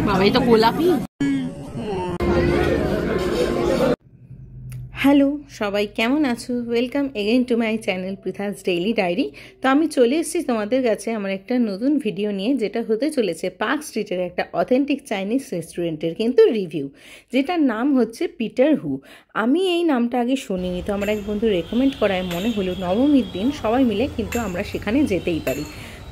বাবা এটা গোলাপি। হ্যালো সবাই, কেমন আছো? Welcome again to my channel Pritha's daily diary. তো আমি চলে এসেছি তোমাদের কাছে আমার একটা নতুন ভিডিও নিয়ে, যেটা হতে চলেছে পার্ক স্ট্রিটের একটা অথেন্টিক চাইনিজ রেস্টুরেন্টের কিন্তু রিভিউ, যেটার নাম হচ্ছে পিটার হু। আমি এই নামটা আগে শুনিনি, তো আমার এক বন্ধু রেকমেন্ড করায় মনে হলো নবমীর দিন সবাই মিলে কিন্তু আমরা সেখানে যেতেই পারি।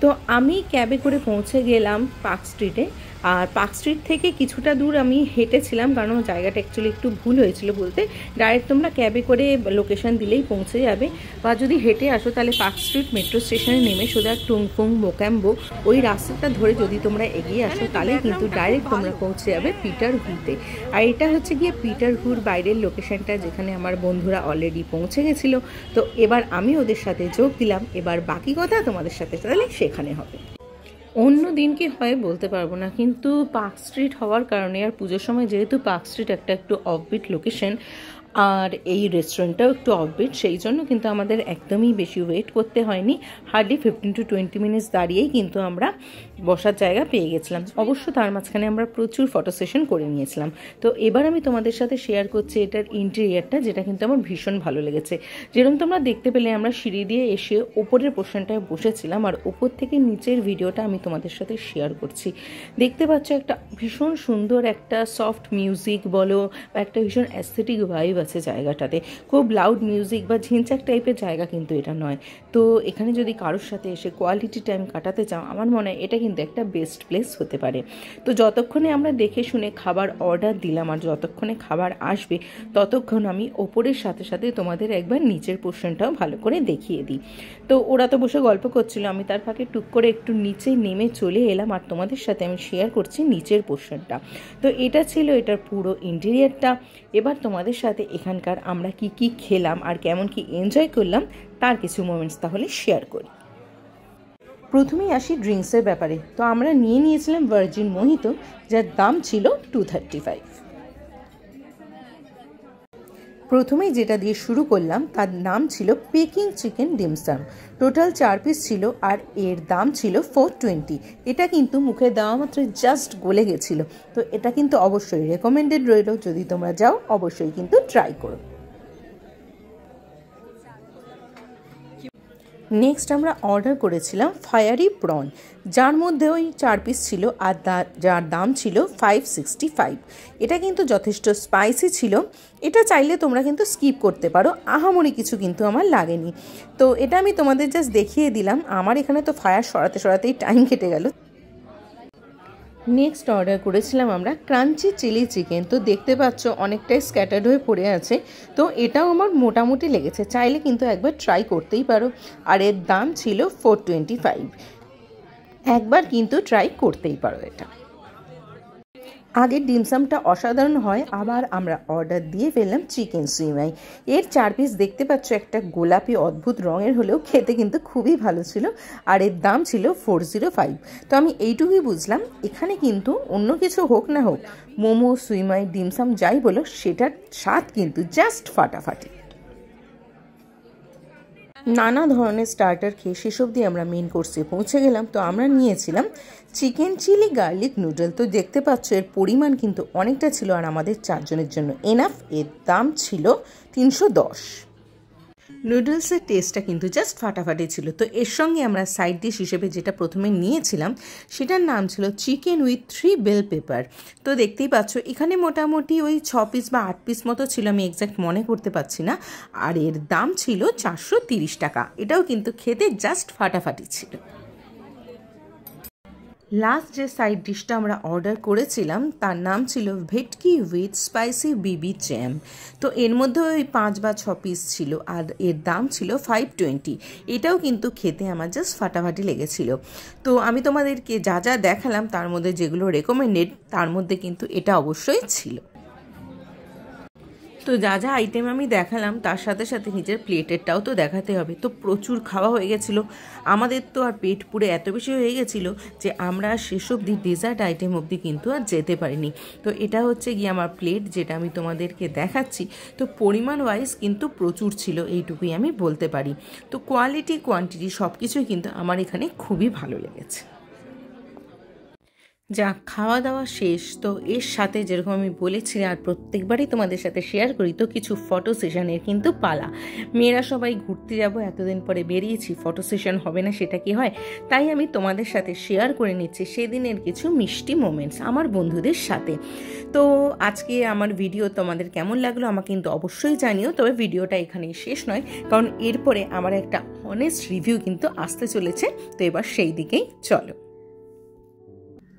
তো আমি ক্যাবে করে পৌঁছে গেলাম পার্ক স্ট্রিটে। আর পার্ক স্ট্রিট থেকে কিছুটা দূর আমি হেঁটেছিলাম, কারণ জায়গাটা অ্যাকচুয়ালি একটু ভুল হয়েছিল বলতে। ডাইরেক্ট তোমরা ক্যাবে করে লোকেশন দিলেই পৌঁছে যাবে, বা যদি হেঁটে আসো তাহলে পার্ক স্ট্রিট মেট্রো স্টেশনে নেমে সোজা টুংফুং মোক্যাম্বো ওই রাস্তাটা ধরে যদি তোমরা এগিয়ে আসো তাহলে কিন্তু ডাইরেক্ট তোমরা পৌঁছে যাবে পিটার হুতে। আর এটা হচ্ছে গিয়ে পিটার হুর বাইরের লোকেশনটা, যেখানে আমার বন্ধুরা অলরেডি পৌঁছে গেছিলো। তো এবার আমি ওদের সাথে যোগ দিলাম, এবার বাকি কথা তোমাদের সাথে তাহলে সেখানে হবে। অন্য দিন কি হয় বলতে পারবো না, কিন্তু পার্ক স্ট্রিট হওয়ার কারণে আর পুজোর সময় যেহেতু পার্ক স্ট্রিট একটু অফবিট লোকেশন, আর এই রেস্টুরেন্টটাও একটু অফবিট, সেই জন্য কিন্তু আমাদের একদমই বেশি ওয়েট করতে হয়নি। হার্ডলি 15 to 20 মিনিটস দাঁড়িয়েই কিন্তু আমরা বসার জায়গা পেয়ে গেছিলাম। অবশ্য তার মাঝখানে আমরা প্রচুর ফটো সেশন করে নিয়েছিলাম। তো এবার আমি তোমাদের সাথে শেয়ার করছি এটার ইন্টেরিয়ারটা, যেটা কিন্তু আমার ভীষণ ভালো লেগেছে। যেরকম তোমরা দেখতে পেলে আমরা সিঁড়ি দিয়ে এসে ওপরের পোর্শনটায় বসেছিলাম, আর ওপর থেকে নিচের ভিডিওটা আমি তোমাদের সাথে শেয়ার করছি। দেখতে পাচ্ছ একটা ভীষণ সুন্দর একটা সফট মিউজিক বলো, বা একটা ভীষণ অ্যাস্থেটিক ভাইব আছে জায়গাটাতে। খুব লাউড মিউজিক বা ঝিনচাক টাইপের জায়গা কিন্তু এটা নয়। তো এখানে যদি কারোর সাথে এসে কোয়ালিটি টাইম কাটাতে চাও, আমার মনে হয় এটা কিন্তু একটা বেস্ট প্লেস হতে পারে। তো যতক্ষণে আমরা দেখে শুনে খাবার অর্ডার দিলাম আর যতক্ষণে খাবার আসবে, ততক্ষণ আমি ওপরের সাথে সাথে তোমাদের একবার নিচের পোর্শনটাও ভালো করে দেখিয়ে দিই। তো ওরা তো বসে গল্প করছিল, আমি তার ফাঁকে টুক করে একটু নিচে নেমে চলে এলাম, আর তোমাদের সাথে আমি শেয়ার করছি নিচের পোর্শনটা। তো এটা ছিল এটার পুরো ইন্টেরিয়ারটা। এবার তোমাদের সাথে এখানকার আমরা কি কি খেলাম আর কেমন কি এনজয় করলাম তার কিছু মোমেন্টস তাহলে শেয়ার করি। প্রথমেই আসি ড্রিঙ্কসের ব্যাপারে। তো আমরা নিয়েছিলাম ভার্জিন মোহিতো, যার দাম ছিল 235। প্রথমেই যেটা দিয়ে শুরু করলাম তার নাম ছিল packing chicken dim sum. Total 4 piece ছিল আর এর দাম ছিল 420। এটা কিন্তু মুখে দেওয়া মাত্র জাস্ট গলে গেছিলো। তো এটা কিন্তু অবশ্যই রেকমেন্ডেড রইল, যদি তোমরা যাও অবশ্যই কিন্তু ট্রাই করো। নেক্সট আমরা অর্ডার করেছিলাম ফায়ারি প্রন, যার মধ্যে ওই 4 পিস ছিল আর যার দাম ছিল 565। এটা কিন্তু যথেষ্ট স্পাইসি ছিল। এটা চাইলে তোমরা কিন্তু স্কিপ করতে পারো, আহামরি কিছু কিন্তু আমার লাগেনি। তো এটা আমি তোমাদের জাস্ট দেখিয়ে দিলাম, আমার এখানে তো ফায়ার সরাতেই টাইম কেটে গেল। নেক্সট অর্ডার করেছিলাম আমরা ক্রাঞ্চি চিলি চিকেন। তো দেখতে পাচ্ছ অনেকটাই স্ক্যাটার্ড হয়ে পড়ে আছে। তো এটাও আমার মোটামুটি লেগেছে, চাইলে কিন্তু একবার ট্রাই করতেই পারো। আর এর দাম ছিল 425। একবার কিন্তু ট্রাই করতেই পারো এটা। আগের ডিমসামটা অসাধারণ হয়। আবার আমরা অর্ডার দিয়ে ফেললাম চিকেন সুইমাই। এর 4 পিস দেখতে পাচ্ছ একটা গোলাপি অদ্ভুত রঙের, হলেও খেতে কিন্তু খুবই ভালো ছিল। আর এর দাম ছিল 405। তো আমি এইটুকুই বুঝলাম, এখানে কিন্তু অন্য কিছু হোক না হোক, মোমো সুইমাই ডিমসাম যাই বলো, সেটার স্বাদ কিন্তু জাস্ট ফাটাফাটি। নানা ধরনের স্টার্টার খেয়ে শেষ অবধি আমরা মেন কোর্সে পৌঁছে গেলাম। তো আমরা নিয়েছিলাম চিকেন চিলি গার্লিক নুডল। তো দেখতে পাচ্ছ এর পরিমাণ কিন্তু অনেকটা ছিল, আর আমাদের 4 জনের জন্য এনাফ। এর দাম ছিল 310। নুডলসের টেস্টটা কিন্তু জাস্ট ফাটাফাটি ছিল। তো এর সঙ্গে আমরা সাইড ডিশ হিসেবে যেটা প্রথমে নিয়েছিলাম, সেটার নাম ছিল চিকেন উইথ 3 বেল পেপার। তো দেখতেই পাচ্ছ এখানে মোটামুটি ওই 6 পিস বা 8 পিস মতো ছিল, আমি এক্স্যাক্ট মনে করতে পারছি না। আর এর দাম ছিল 430 টাকা। এটাও কিন্তু খেতে জাস্ট ফাটাফাটি ছিল। লাস্ট যে সাইড ডিশটা আমরা অর্ডার করেছিলাম তার নাম ছিল ভেটকি উইথ স্পাইসি বিবি জ্যাম। তো এর মধ্যে ওই 5 বা 6 পিস ছিল, আর এর দাম ছিল 520। এটাও কিন্তু খেতে আমার জাস্ট ফাটাফাটি লেগেছিল। তো আমি তোমাদেরকে যা যা দেখালাম তার মধ্যে যেগুলো রেকমেন্ডেড, তার মধ্যে কিন্তু এটা অবশ্যই ছিল। তো যা যা আইটেম আমি দেখালাম তার সাথে সাথে নিজের প্লেটেরটাও তো দেখাতে হবে। তো প্রচুর খাওয়া হয়ে গেছিলো আমাদের, তো আর পেট পুরে এত বেশি হয়ে গেছিলো যে আমরা শেষ অবধি ডেজার্ট আইটেম অবধি কিন্তু আর যেতে পারিনি। তো এটা হচ্ছে গিয়ে আমার প্লেট, যেটা আমি তোমাদেরকে দেখাচ্ছি। তো পরিমাণ ওয়াইজ কিন্তু প্রচুর ছিল, এইটুকুই আমি বলতে পারি। তো কোয়ালিটি কোয়ান্টিটি সব কিছুই কিন্তু আমার এখানে খুবই ভালো লেগেছে। যা খাওয়া দাওয়া শেষ, তো এর সাথে যেরকম আমি বলেছি আর প্রত্যেকবারই তোমাদের সাথে শেয়ার করি, তো কিছু ফটো সেশনের কিন্তু পালা। মেয়েরা সবাই ঘুরতে যাব, এতদিন পরে বেরিয়েছি, ফটো সেশন হবে না সেটা কি হয়? তাই আমি তোমাদের সাথে শেয়ার করে নিচ্ছি সেদিনের কিছু মিষ্টি মোমেন্টস আমার বন্ধুদের সাথে। তো আজকে আমার ভিডিও তোমাদের কেমন লাগলো আমাকে কিন্তু অবশ্যই জানিও। তবে ভিডিওটা এখানেই শেষ নয়, কারণ এরপরে আমার একটা অনেস্ট রিভিউ কিন্তু আসতে চলেছে। তো এবার সেই দিকেই চলো।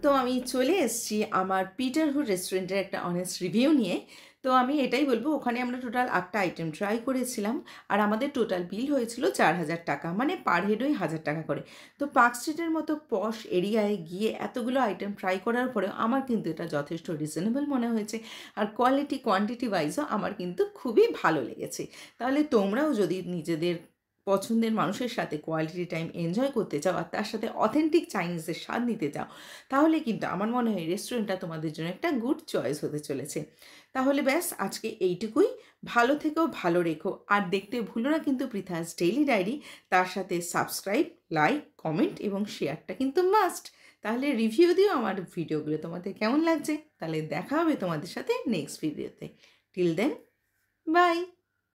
তো আমি চলে এসেছি আমার পিটারহুড রেস্টুরেন্টের একটা অনেস্ট রিভিউ নিয়ে। তো আমি এটাই বলবো, ওখানে আমরা টোটাল 8টা আইটেম ট্রাই করেছিলাম, আর আমাদের টোটাল বিল হয়েছিল 4000 টাকা, মানে পার হেড ওই 1000 টাকা করে। তো পার্ক স্ট্রিটের মতো পশ এরিয়ায় গিয়ে এতগুলো আইটেম ট্রাই করার পরেও আমার কিন্তু এটা যথেষ্ট রিজনেবল মনে হয়েছে, আর কোয়ালিটি কোয়ান্টিটি ওয়াইজও আমার কিন্তু খুবই ভালো লেগেছে। তাহলে তোমরাও যদি নিজেদের পছন্দের মানুষের সাথে কোয়ালিটি টাইম এনজয় করতে চাও আর তার সাথে অথেন্টিক চাইনিজের স্বাদ নিতে চাও, তাহলে কিন্তু আমার মনে হয় রেস্টুরেন্টটা তোমাদের জন্য একটা গুড চয়েস হতে চলেছে। তাহলে ব্যাস আজকে এইটুকুই। ভালো থেকো, ভালো রেখো, আর দেখতে ভুলো না কিন্তু পৃথাস ডেইলি ডায়েরি। তার সাথে সাবস্ক্রাইব, লাইক, কমেন্ট এবং শেয়ারটা কিন্তু মাস্ট। তাহলে রিভিউ দিও আমার ভিডিওগুলো তোমাদের কেমন লাগছে। তাহলে দেখা হবে তোমাদের সাথে নেক্সট ভিডিওতে। Till then, by.